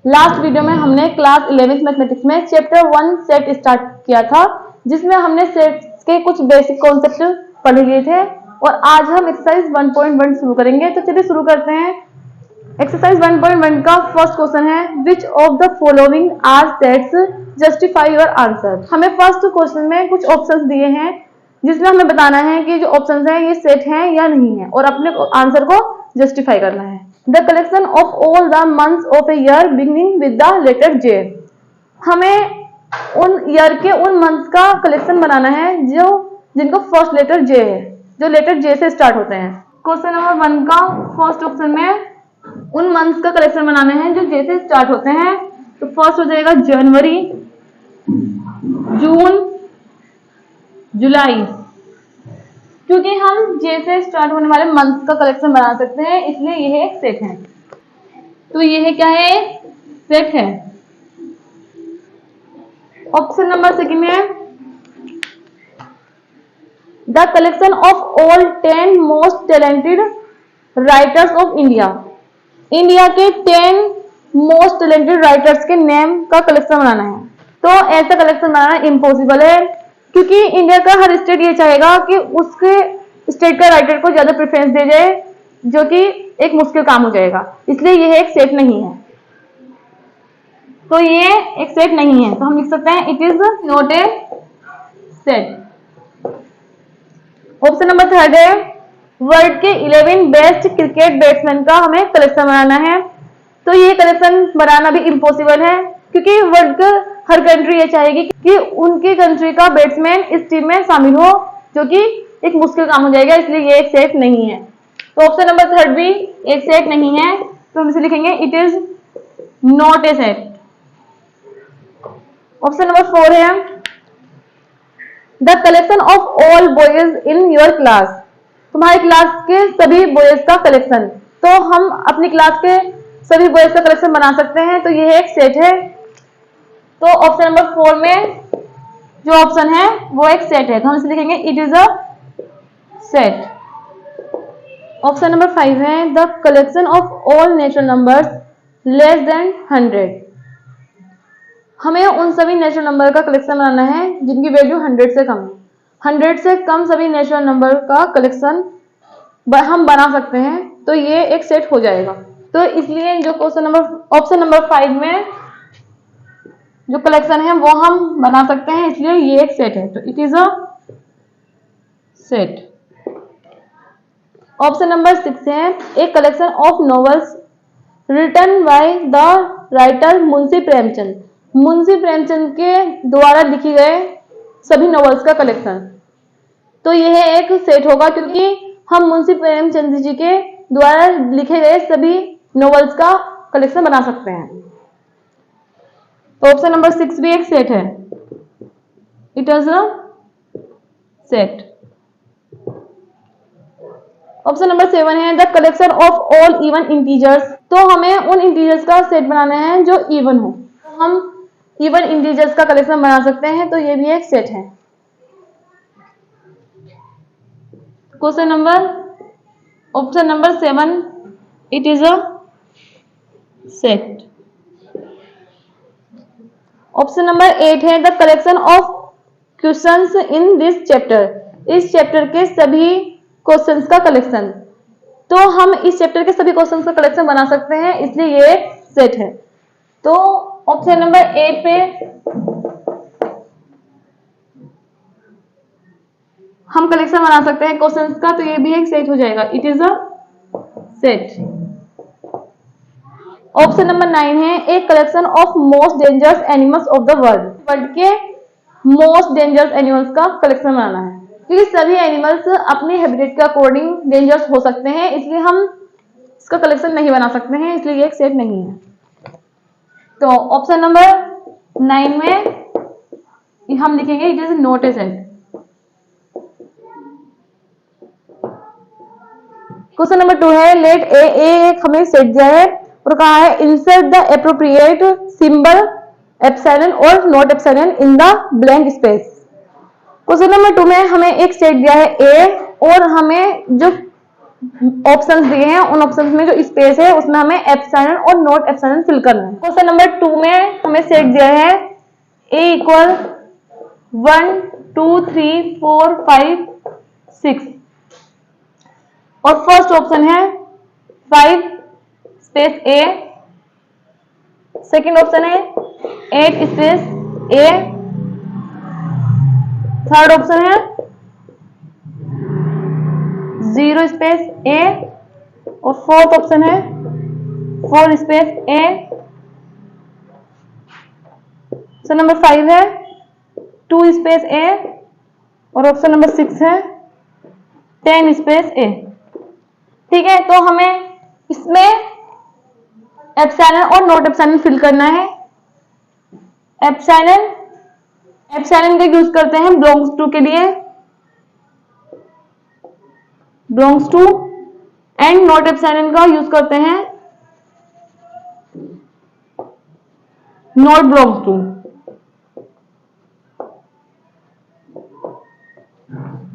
Last video में हमने class 11th mathematics में चैप्टर 1 सेट स्टार्ट किया था, जिसमें हमने सेट्स के कुछ बेसिक कॉन्सेप्ट पढ़ लिए थे और आज हम एक्सरसाइज 1.1 शुरू करेंगे। तो चलिए शुरू करते हैं। एक्सरसाइज 1.1 का फर्स्ट क्वेश्चन है, which of the following are sets, justify your answer. हमें फर्स्ट क्वेश्चन में कुछ ऑप्शंस दिए हैं जिसमें हमें बताना है कि जो ऑप्शंस हैं ये सेट हैं या नहीं है और अपने आंसर को जस्टिफाई करना है। The collection of all the months of a year beginning with the letter J. हमें उन ईयर के उन मंथ्स का कलेक्शन बनाना है जो जिनको फर्स्ट लेटर जे है, जो लेटर जे से स्टार्ट होते हैं। क्वेश्चन नंबर 1 का फर्स्ट ऑप्शन में उन मंथ्स का कलेक्शन बनाना है जो जे से स्टार्ट होते हैं। तो फर्स्ट हो जाएगा जनवरी, जून, जुलाई। क्योंकि हम जे से स्टार्ट होने वाले मंथ का कलेक्शन बना सकते हैं, इसलिए यह एक सेट है। तो यह क्या है? सेट है। ऑप्शन नंबर 2 में the collection of all 10 most talented writers of India. India के 10 मोस्ट टैलेंटेड राइटर्स के नेम का कलेक्शन बनाना है। तो ऐसा कलेक्शन बनाना इम्पॉसिबल है, क्योंकि इंडिया का हर स्टेट ये चाहेगा कि उसके स्टेट का राइटर को ज्यादा प्रेफरेंस दे जाए, जो कि एक मुश्किल काम हो जाएगा। इसलिए यह एक सेट नहीं है। तो ये एक सेट नहीं है, तो हम लिख सकते हैं it is not a set. Option number 3 है, वर्ल्ड के 11 बेस्ट क्रिकेट बैट्समैन का हमें कलेक्शन बनाना है। तो ये कलेक्शन बनाना भी इम्पॉसिबल है, क्योंकि वर्ल्ड का हर कंट्री ये चाहेगी कि उनकी कंट्री का बैट्समैन इस टीम में शामिल हो, जो कि एक मुश्किल काम हो जाएगा। इसलिए ये एक सेट नहीं है। तो ऑप्शन नंबर 3 भी एक सेट नहीं है, तो हम इसे लिखेंगे it is not a set. Option number 4 है, the collection of all boys in your class. तुम्हारी क्लास के सभी बॉयज का कलेक्शन। तो हम अपनी क्लास के सभी बॉयज का कलेक्शन बना सकते हैं, तो यह एक सेट है। तो ऑप्शन नंबर 4 में जो ऑप्शन है वो एक सेट है, तो हम इसे लिखेंगे it is a set. Option number 5 है, the collection of all natural numbers less than 100। हमें उन सभी नेचुरल नंबर का कलेक्शन बनाना है जिनकी वैल्यू 100 से कम है। 100 से कम सभी नेचुरल नंबर का कलेक्शन हम बना सकते हैं, तो ये एक सेट हो जाएगा। तो इसलिए जो ऑप्शन नंबर 5 में जो कलेक्शन है वो हम बना सकते हैं, इसलिए ये एक सेट है। तो it is a set. Option number 6 है, a collection of novels written by the writer Munshi Premchand. Munshi Premchand के द्वारा लिखी गए सभी नॉवेल्स का कलेक्शन। तो यह एक सेट होगा, क्योंकि हम मुंशी प्रेमचंद जी के द्वारा लिखे गए सभी नॉवेल्स का कलेक्शन बना सकते हैं। तो ऑप्शन नंबर 6 भी एक सेट है, it is a set. Option number 7 है, the collection of all even integers. तो हमें उन इंटीजर्स का सेट बनाना है जो इवन हो। तो हम इवन इंटीजर्स का कलेक्शन बना सकते हैं, तो ये भी एक सेट है। Question number option number 7 it is a set. Option number 8 है, the collection of questions in this chapter. इस चैप्टर के सभी क्वेश्चंस का कलेक्शन। तो हम इस चैप्टर के सभी क्वेश्चंस का कलेक्शन बना सकते हैं, इसलिए ये सेट है। तो ऑप्शन नंबर 8 पे हम कलेक्शन बना सकते हैं क्वेश्चंस का, तो ये भी एक सेट हो जाएगा, it is a set. Option number 9 है, a collection of most dangerous animals of the world. World के मोस्ट डेंजरस एनिमल्स का कलेक्शन बनाना है, क्योंकि सभी एनिमल्स अपने हैबिटेट के अकॉर्डिंग डेंजरस हो सकते हैं, इसलिए हम इसका कलेक्शन नहीं बना सकते हैं, इसलिए ये एक सेट नहीं है। तो ऑप्शन नंबर 9 में हम लिखेंगे it is not a set. Question number 2 है, लेट ए एक हमें सेट दिया है और कहा है insert the appropriate symbol epsilon और not epsilon in the blank space. Question number 2 में हमें एक सेट दिया है ए और हमें जो ऑप्शंस दिए हैं, उन ऑप्शंस में जो स्पेस है उसमें हमें एप्सिलॉन और नॉट एप्सिलॉन फिल करना है। क्वेश्चन नंबर 2 में हमें सेट दिया है a इक्वल 1 2 3 4 5 6 और फर्स्ट ऑप्शन है 5 स्पेस a, सेकंड ऑप्शन है 8 स्पेस a, थर्ड ऑप्शन है 0 स्पेस a और फोर्थ ऑप्शन है 4 स्पेस a। ऑप्शन नंबर 5 है 2 स्पेस a और ऑप्शन नंबर 6 है 10 स्पेस a। ठीक है, तो हमें इसमें एप्सिलॉन और नॉट एप्सिलॉन फिल करना है। एप्सिलॉन का यूज करते हैं बिलोंग्स टू के लिए, belongs to, and not epsilon का यूज करते हैं नॉट बिलोंग्स टू।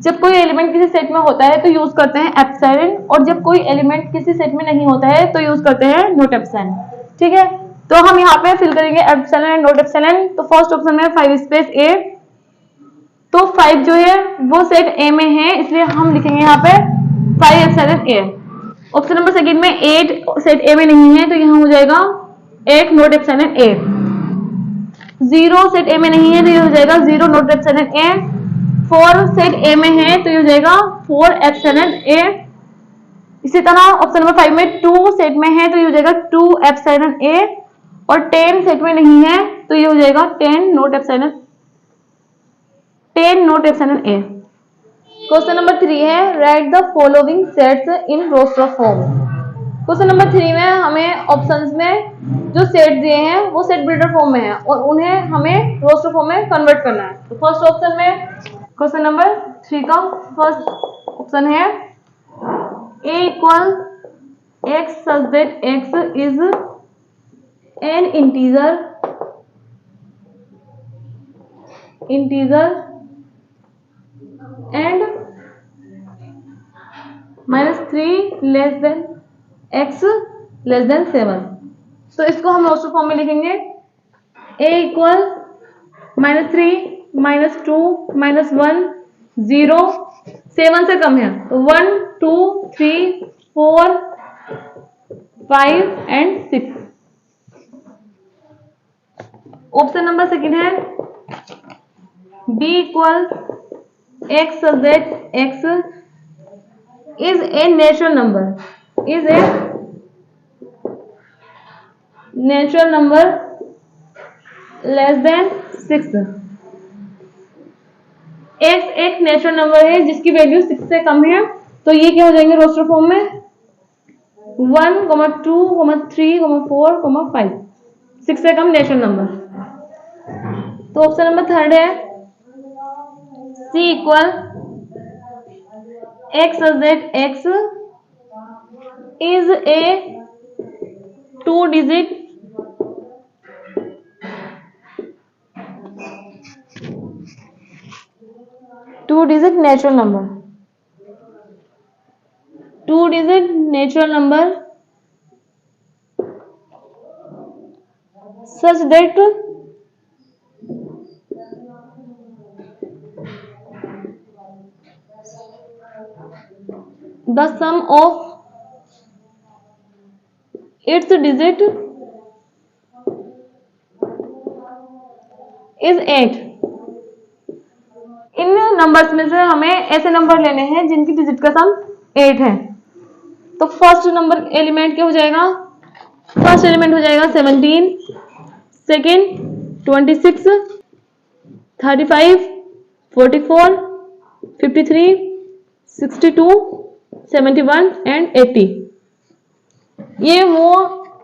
जब कोई एलिमेंट किसी सेट में होता है तो यूज करते हैं एप्सिलॉन, और जब कोई एलिमेंट किसी सेट में नहीं होता है तो यूज करते हैं नॉट एप्सिलॉन। ठीक है, तो हम यहाँ पे फिल करेंगे एप्सिलॉन एंड नॉट एप्सिलॉन। तो फर्स्ट ऑप्शन में 5 स्पेस a, तो 5 जो है वो सेट a में है, इसलिए हम लिखेंगे यहाँ पे 5 epsilon a। Option number second में 8 सेट a में नहीं है, तो यहाँ हो जाएगा 8 not epsilon a। 0 set a में नहीं है, तो ये हो जाएगा 0 not epsilon a। 4 set a में है, तो ये हो जाएगा 4 एप्सिलॉन a। इसी तरह ऑप्शन नंबर 5 में 2 सेट में है, तो ये हो जाएगा 2 एप्सिलॉन a, और 10 सेट में नहीं है, तो ये हो जाएगा 10 not epsilon a। Question number 3 है write the following sets in roster form. Question number 3 में हमें ऑप्शंस में जो सेट दिए हैं वो सेट बिल्डर फॉर्म में है और उन्हें हमें रोस्टर फॉर्म में कन्वर्ट करना है। तो फर्स्ट ऑप्शन में क्वेश्चन नंबर 3 का फर्स्ट ऑप्शन है a equal x such that x is an integer and -3 less than x less than 7। तो इसको हम रोस्टर फॉर्म में लिखेंगे a इक्वल -3 -2 -1 0 7 से कम है, तो 1 2 3 4 5 एंड 6। ऑप्शन नंबर सेकंड है b equal x such that x is a natural number less than 6। x एक नेचुरल नंबर है जिसकी वैल्यू 6 से कम है, तो ये क्या हो जाएंगे रोस्टर फॉर्म में 1 2 3 4 5 6 से कम नेचुरल नंबर। तो ऑप्शन नंबर थर्ड है c equal x such that x is a 2 digit natural number such that the sum of its digit is 8। In numbers में से हमें ऐसे नंबर लेने हैं जिनकी डिजिट का सम 8 है। तो फर्स्ट नंबर एलिमेंट क्या हो जाएगा, फर्स्ट एलिमेंट हो जाएगा 17, सेकेंड 26, 35, 44, 53, 62, 71 एंड 80। ये वो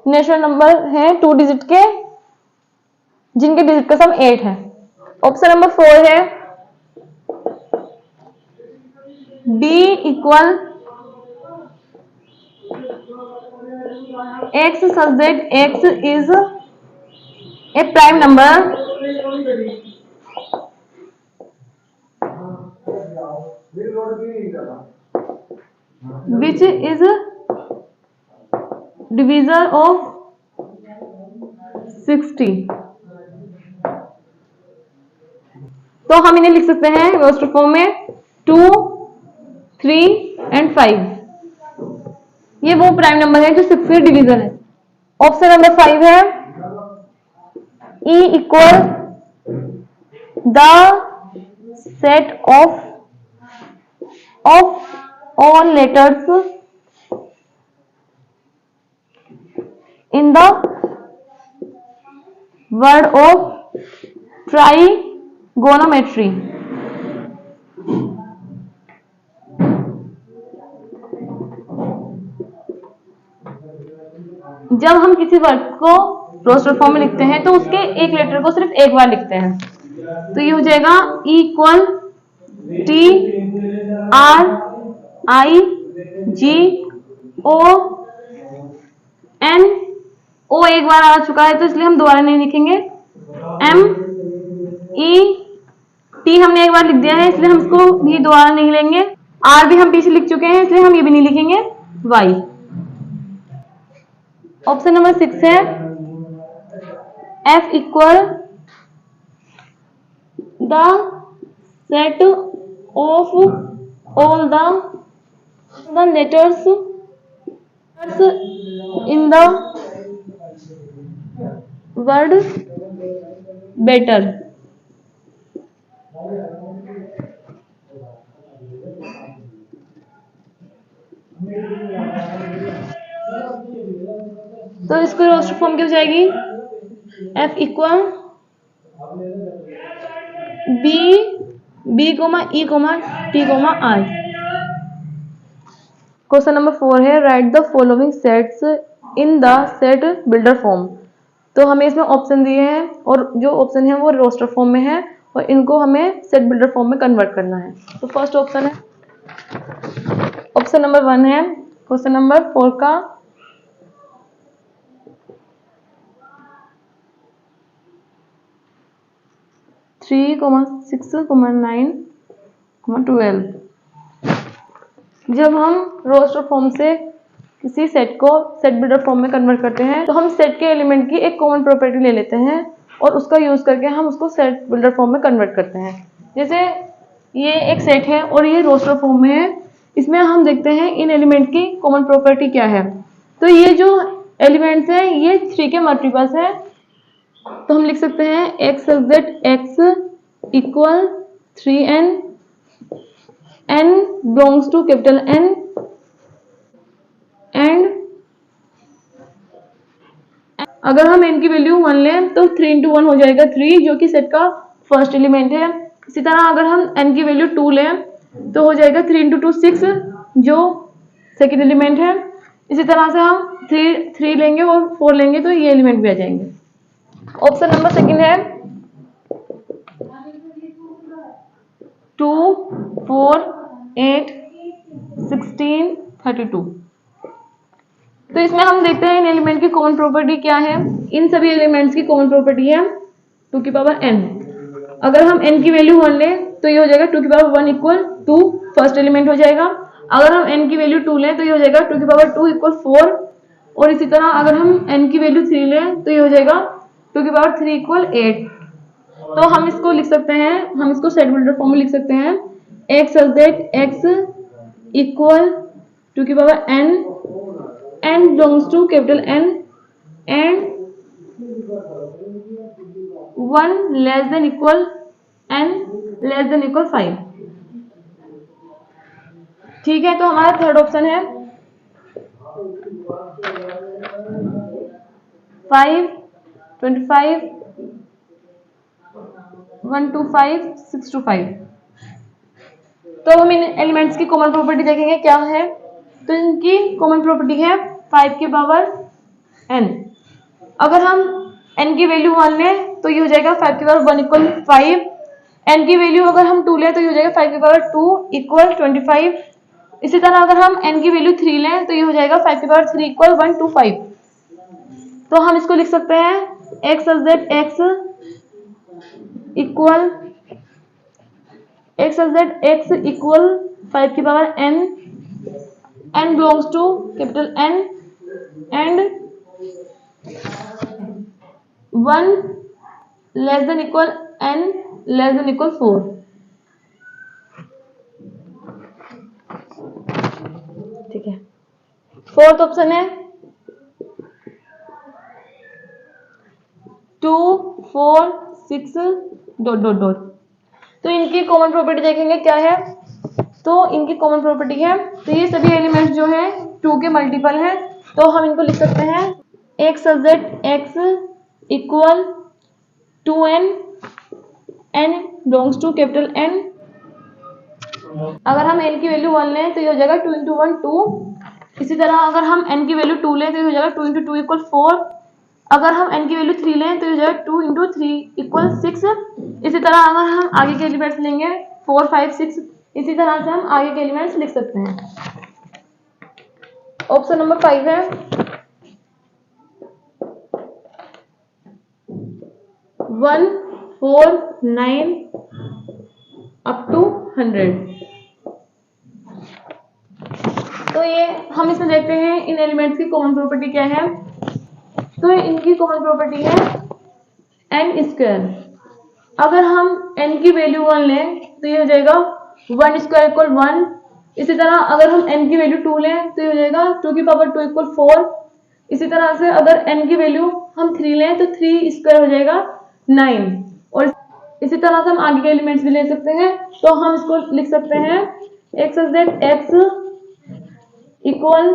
नेचुरल नंबर है 2 डिजिट के जिनके डिजिट का सम 8 है। ऑप्शन नंबर 4 है b equal x such that x is a prime number which is divisor of 60। तो हम इन्हें लिख सकते हैं रोस्टर फॉर्म में 2, 3 एंड 5। ये वो प्राइम नंबर है जो 6 के डिवीजन है। ऑप्शन नंबर 5 है E equal the set of all letters in the word of trigonometry. जब हम किसी वर्ड को रोस्टर फॉर्म में लिखते हैं तो उसके एक लेटर को सिर्फ एक बार लिखते हैं। तो ये हो जाएगा E equal T R I G O N। O एक बार आ चुका है तो इसलिए हम दोबारा नहीं लिखेंगे। M E T हमने एक बार लिख दिया है इसलिए हम इसको भी दोबारा नहीं लेंगे। R भी हम पीछे लिख चुके हैं इसलिए हम ये भी नहीं लिखेंगे। Y। ऑप्शन नंबर 6 है F equal the set of all the letters in the word better. तो इसको रोस्टर फॉर्म क्या हो जाएगी F equal B comma E comma T comma R। Question number 4 है write the following sets in the set builder form. तो हमें इसमें option दिए हैं और जो ऑप्शन है वो रोस्टर फॉर्म में है और इनको हमें सेट बिल्डर फॉर्म में कन्वर्ट करना है। तो फर्स्ट ऑप्शन है ऑप्शन नंबर 1 है क्वेश्चन नंबर 4 का 3, 6, 9, 12। जब हम रोस्टर फॉर्म से किसी सेट को सेट बिल्डर फॉर्म में कन्वर्ट करते हैं तो हम सेट के एलिमेंट की एक कॉमन प्रॉपर्टी ले लेते हैं और उसका यूज करके हम उसको सेट बिल्डर फॉर्म में कन्वर्ट करते हैं। जैसे ये एक सेट है और ये रोस्टर फॉर्म में है, इसमें हम देखते हैं इन एलिमेंट की कॉमन प्रॉपर्टी क्या है। तो ये जो एलिमेंट्स हैं ये 3 के मल्टीपल्स है। तो हम लिख सकते हैं x subject x equal 3n, n belongs to capital N and अगर हम n की वैल्यू 1 लें तो 3 into 1 हो जाएगा 3 जो कि सेट का फर्स्ट एलिमेंट है। इसी तरह अगर हम n की वैल्यू 2 लें तो हो जाएगा 3 into 2 6 जो सेकेंड एलिमेंट है। इसी तरह से हम 3 लेंगे और 4 लेंगे तो ये एलिमेंट भी आ जाएंगे। ऑप्शन नंबर सेकंड है 2, 4, 8, 16, 32। तो इसमें हम देखते हैं इन एलिमेंट की कॉमन प्रॉपर्टी क्या है। इन सभी एलिमेंट्स की कॉमन प्रॉपर्टी है 2 की पावर n। अगर हम n की वैल्यू 1 लें तो ये हो जाएगा 2 की पावर 1 इक्वल 2 फर्स्ट एलिमेंट हो जाएगा। अगर हम n की वैल्यू 2 लें तो ये हो जाएगा 2 की पावर 2 इक्वल 4 और इसी तरह अगर हम n की वैल्यू 3 लें तो ये हो जाएगा 2 की पावर 3 इक्वल 8। तो हम इसको लिख सकते हैं, हम इसको सेट बिल्डर फॉर्म में लिख सकते हैं x सब्जेक्ट x इक्वल 2 की power n belongs to capital N and 1 less than equal n less than equal 5। ठीक है, तो हमारा थर्ड ऑप्शन है 5, 25, 1 to 5, 6 to 5। तो हम इन एलिमेंट्स की कॉमन प्रॉपर्टी देखेंगे क्या है। तो इनकी कॉमन प्रॉपर्टी है 5 की पावर n। अगर हम n की वैल्यू 1 लें तो ये हो जाएगा 5 की पावर 1 इक्वल 5। n की वैल्यू अगर हम 2 लें तो ये हो जाएगा 5 की पावर 2 इक्वल 25। इसी तरह अगर हम n की वैल्यू 3 लें तो ये हो जाएगा 5 की पावर 3 इक्वल 125। तो हम इसको लिख सकते हैं x subject x equal x subject x equal 5 की power n n belongs to capital N and 1 less than equal n less than equal 4। ठीक है, फोर्थ ऑप्शन है 2 4 6 डॉट डॉट डॉट। तो इनकी कॉमन प्रॉपर्टी देखेंगे क्या है। तो इनकी कॉमन प्रॉपर्टी है, तो ये सभी एलिमेंट्स जो हैं 2 के मल्टीपल हैं, तो हम इनको लिख सकते हैं x subject x equal 2n n belongs to capital N। अगर हम n की वैल्यू 1 लें तो ये हो जाएगा 2 इंटू 1 2। इसी तरह अगर हम n की वैल्यू 2 लें तो ये हो जाएगा 2 इंटू 2 इक्वल 4। अगर हम n की वैल्यू 3 लें तो ये हो जाएगा 2 इंटू 3 इक्वल 6। इसी तरह अगर हम आगे के एलिमेंट्स लेंगे 4 5 6, इसी तरह से हम आगे के एलिमेंट्स लिख सकते हैं। ऑप्शन नंबर 5 है 1 4 9 अप टू 100। तो ये हम इसमें देखते हैं इन एलिमेंट्स की कॉमन प्रॉपर्टी क्या है। तो इनकी कॉमन प्रॉपर्टी है n स्क्वायर। अगर हम n की वैल्यू 1 लें तो ये हो जाएगा 1 स्क्वायर इक्वल 1। इसी तरह अगर हम n की वैल्यू 2 लें तो ये हो जाएगा 2 की पावर 2 इक्वल 4। इसी तरह से अगर n की वैल्यू हम 3 लें तो 3 स्क्वायर हो जाएगा 9। और इसी तरह से हम आगे के एलिमेंट्स भी ले सकते हैं। तो हम इसको लिख सकते हैं x equal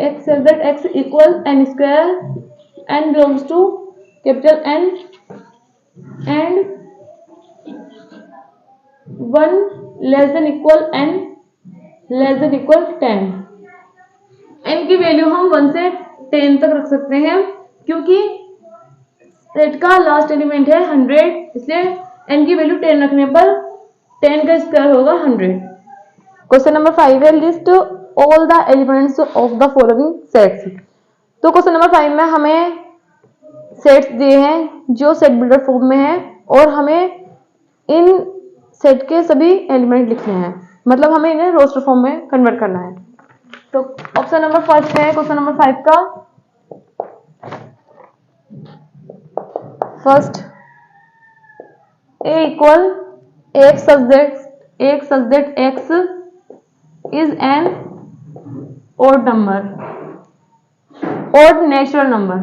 x equal n square n belongs to capital N and 1 less than equal n less than equal 10। n की वैल्यू हम 1 से 10 तक रख सकते हैं, क्योंकि सेट का लास्ट एलिमेंट है 100, इसलिए n की वैल्यू 10 रखने पर 10 का स्क्वायर होगा 100। क्वेश्चन नंबर 5 है list all the elements of the following sets. तो क्वेश्चन नंबर 5 में हमें सेट्स दिए हैं जो सेट बिल्डर फॉर्म में है और हमें इन सेट के सभी एलिमेंट लिखने हैं, मतलब हमें इन्हें रोस्टर फॉर्म में कन्वर्ट करना है। तो ऑप्शन नंबर फर्स्ट है क्वेश्चन नंबर 5 का फर्स्ट a इक्वल एक subject x is an odd number, odd natural number।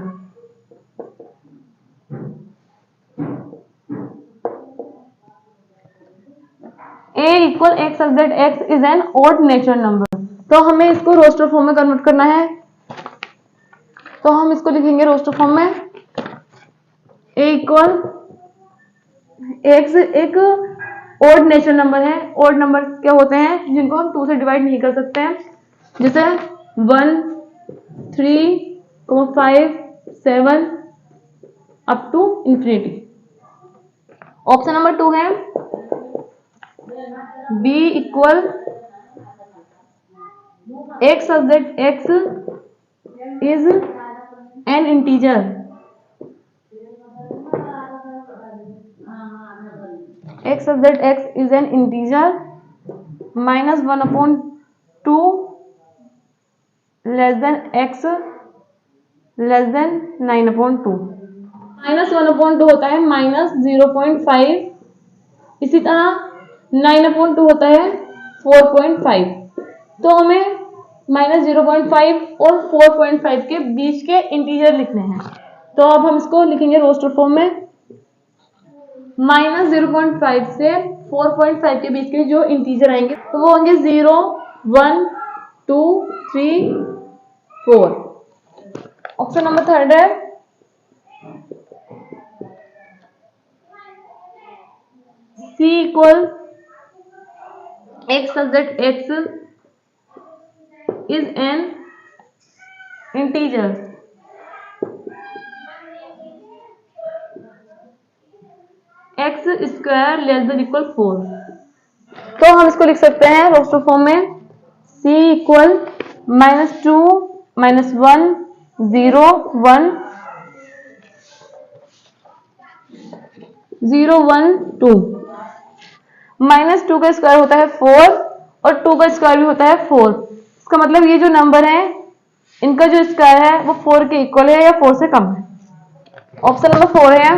a equal एक subject x is an odd natural number। तो हमें इसको रोस्टर फॉर्म में कन्वर्ट करना है, तो हम इसको लिखेंगे रोस्टर फॉर्म में a इक्वल x एक ओड नेचुरल नंबर है। ओड नंबर क्या होते हैं जिनको हम 2 से डिवाइड नहीं कर सकते हैं, जैसे 1 3 5 7 up to infinity. Option number 2 है b इक्वल एक subject x is an integer. x subject x is an integer minus 1/2 less than x less than 9/2। Minus 1/2 होता है माइनस 0.5, इसी तरह 9/2 होता है 4.5। तो हमें माइनस 0.5 और 4.5 के बीच के इंटीजर लिखने हैं। तो अब हम इसको लिखेंगे रोस्टर फॉर्म में। माइनस 0.5 से 4.5 के बीच के जो इंटीजर आएंगे तो वो होंगे 0 1 2 3 4। ऑप्शन नंबर 3 है c equal x subject x is an integer. x square less than equal 4। तो हम इसको लिख सकते हैं रोस्टर फॉर्म में c इक्वल -2 -1 0 1 0 1 2। -2 का स्क्वायर होता है 4 और 2 का स्क्वायर भी होता है 4। इसका मतलब ये जो नंबर है इनका जो स्क्वायर है वो 4 के इक्वल है या 4 से कम है। ऑप्शन नंबर 4 है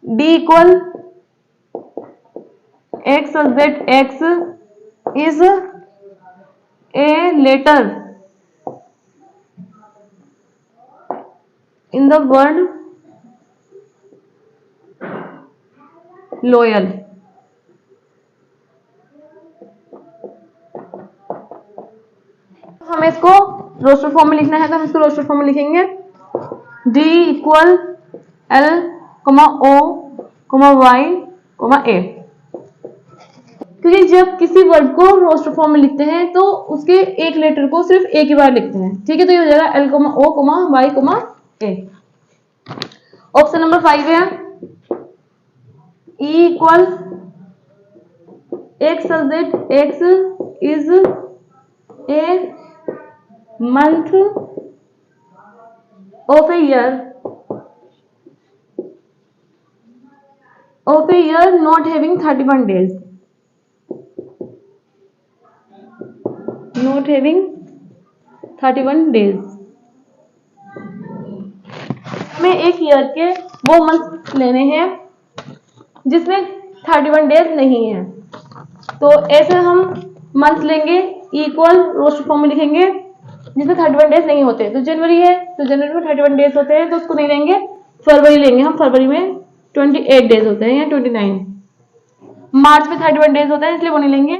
D equal x such that x is a letter in the word loyal। हमें इसको रोस्टर फॉर्म में लिखना है तो हम इसको रोस्टर फॉर्म में लिखेंगे d equal l o y a। क्योंकि जब किसी वर्ड को रोस्टर फॉर्म में लिखते हैं तो उसके एक लेटर को सिर्फ एक ही बार लिखते हैं, ठीक है। तो ये हो जाएगा l o y a। Option number 5 है e equal x such that x is a month of a year not having 31 days, not having 31 days। हमें एक ईयर के वो मंथ लेने हैं जिसमें 31 डेज नहीं है। तो ऐसे हम मंथ लेंगे इक्वल रोस्टर फॉर्म में लिखेंगे जिसमें 31 डेज नहीं होते। तो जनवरी है तो जनवरी में 31 डेज होते हैं तो उसको नहीं लेंगे, फरवरी लेंगे हम। फरवरी में 28 डेज होते हैं या 29। मार्च में 31 डेज होता है इसलिए वो नहीं लेंगे।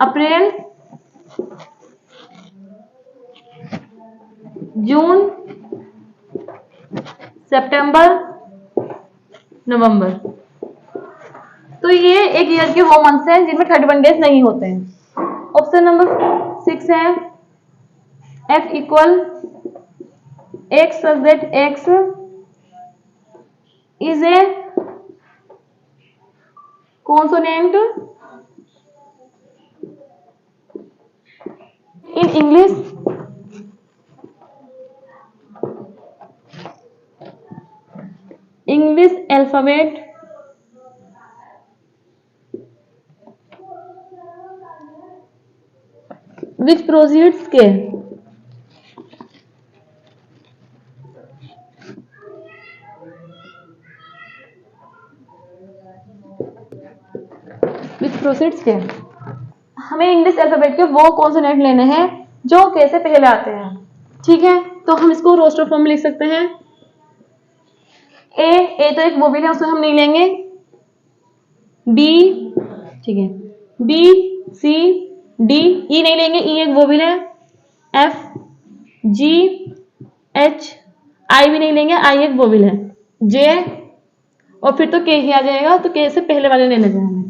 अप्रैल, जून, सितंबर, नवंबर। तो ये एक ईयर के वो मंथ्स हैं जिनमें 31 डेज नहीं होते हैं। ऑप्शन नंबर 6 है f equal x such that x is a consonant in English alphabet which proceeds के which proceeds के हमें इंग्लिश अल्फाबेट के वो कॉन्सोनेंट लेने हैं जो के से पहले आते हैं, ठीक है। तो हम इसको रोस्टर फॉर्म में लिख सकते हैं। ए तो एक वोवेल है उसको हम नहीं लेंगे। बी, ठीक है, बी, सी, डी, ई नहीं लेंगे, ई एक वोवेल है। एफ, जी, एच, आई भी नहीं लेंगे, आई एक वोवेल है। जे और फिर तो के ही आ जाएगा, तो के से पहले वाले लेने हैं हमें।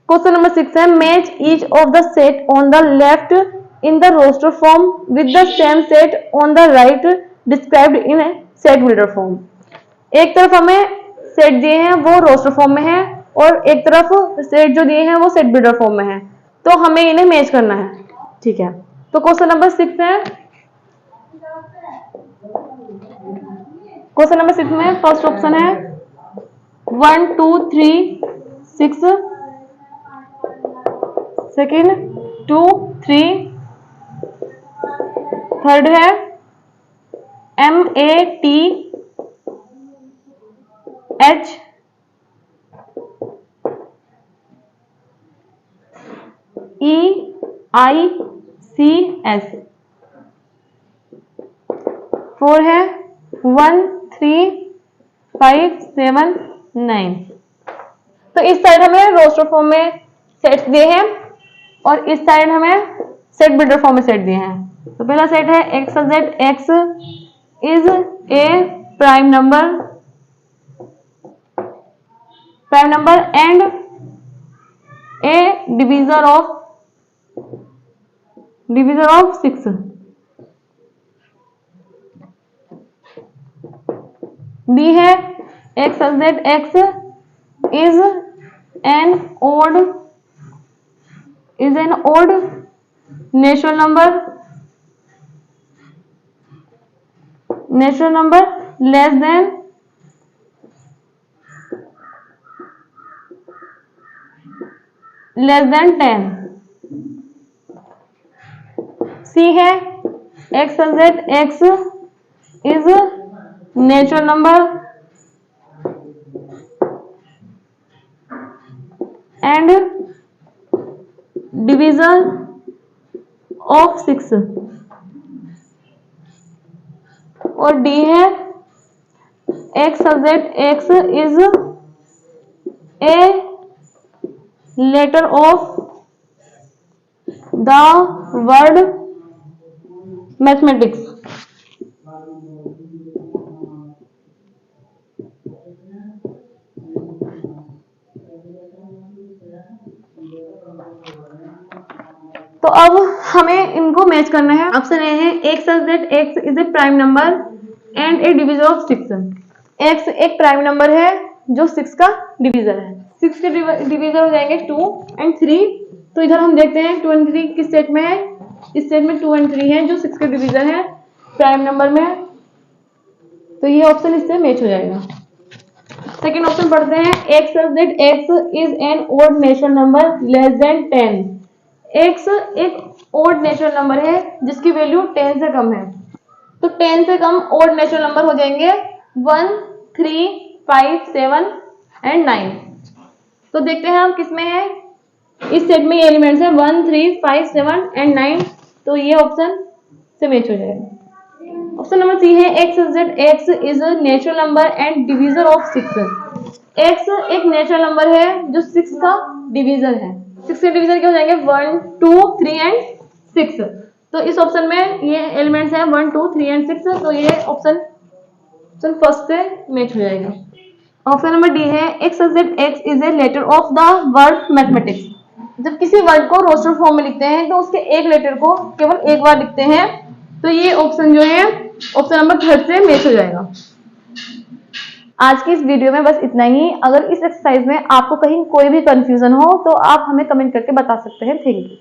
क्वेश्चन नंबर 6 है match each of the set on the left in the roster form with the same set on the right described in set builder form. एक तरफ हमें सेट दिए हैं वो रोस्टर फॉर्म में है और एक तरफ सेट जो दिए हैं वो सेट बिल्डर फॉर्म में है, तो हमें इन्हें मैच करना है, ठीक है। तो क्वेश्चन नंबर 6 है, क्वेश्चन नंबर 6 में फर्स्ट ऑप्शन है 1 2 3 6, सेकेंड 2 3, थर्ड है MATH EICS, 4 है 1 3 5 7 9। तो इस साइड हमें रोस्टर फॉर्म में सेट्स दिए हैं और इस साइड हमें सेट बिल्डर फॉर्म में सेट दिए हैं। तो पहला सेट है x such that x is a prime number and a divisor of 6। B है x such that x is an odd natural number less than less than 10। सी है x such that x is natural number and divisor of 6। और D है x such that x is a letter of the word mathematics। तो अब हमें इनको match करना है। Option A है x such that x is a prime number and a divisor of 6। x एक प्राइम नंबर है जो 6 का डिवीजर है। 6 के डिवीजर हो जाएंगे 2 और 3। तो इधर हम देखते हैं 2 और 3 किस सेट में है। इस सेट में 2 और 3 है जो 6 के डिवीजर है प्राइम नंबर में। तो ये ऑप्शन इससे मैच हो जाएगा। सेकेंड ऑप्शन पढ़ते हैं x such that x is an odd natural number less than 10। x एक odd natural number है जिसकी वैल्यू 10 से कम है। तो 10 से कम odd natural number हो जाएंगे 1, 3, 5, 7 and 9। तो देखते हैं हम किसमें है। इस सेट में ये एलिमेंट्स है 1, 3, 5, 7 and 9। तो ये ऑप्शन से मैच हो जाएगा। ऑप्शन नंबर सी है x such that x is a natural number and divisor of 6। x एक नेचुरल नंबर है जो 6 का डिवीजर है। 6 के डिवीजर क्या हो जाएंगे 1, 2, 3 and 6। तो इस ऑप्शन में ये एलिमेंट्स हैं 1, 2, 3 and 6। तो ये ऑप्शन फर्स्ट से मैच हो जाएगा। ऑप्शन नंबर डी है x such that x is a letter of the word mathematics। जब किसी वर्ड को रोस्टर फॉर्म में लिखते हैं तो उसके एक लेटर को केवल एक बार लिखते हैं। तो ये ऑप्शन जो है ऑप्शन नंबर थर्ड से मैच हो जाएगा। आज की इस वीडियो में बस इतना ही। अगर इस एक्सरसाइज में आपको कहीं कोई भी कंफ्यूजन हो तो आप हमें कमेंट करके बता सकते हैं। Thank you.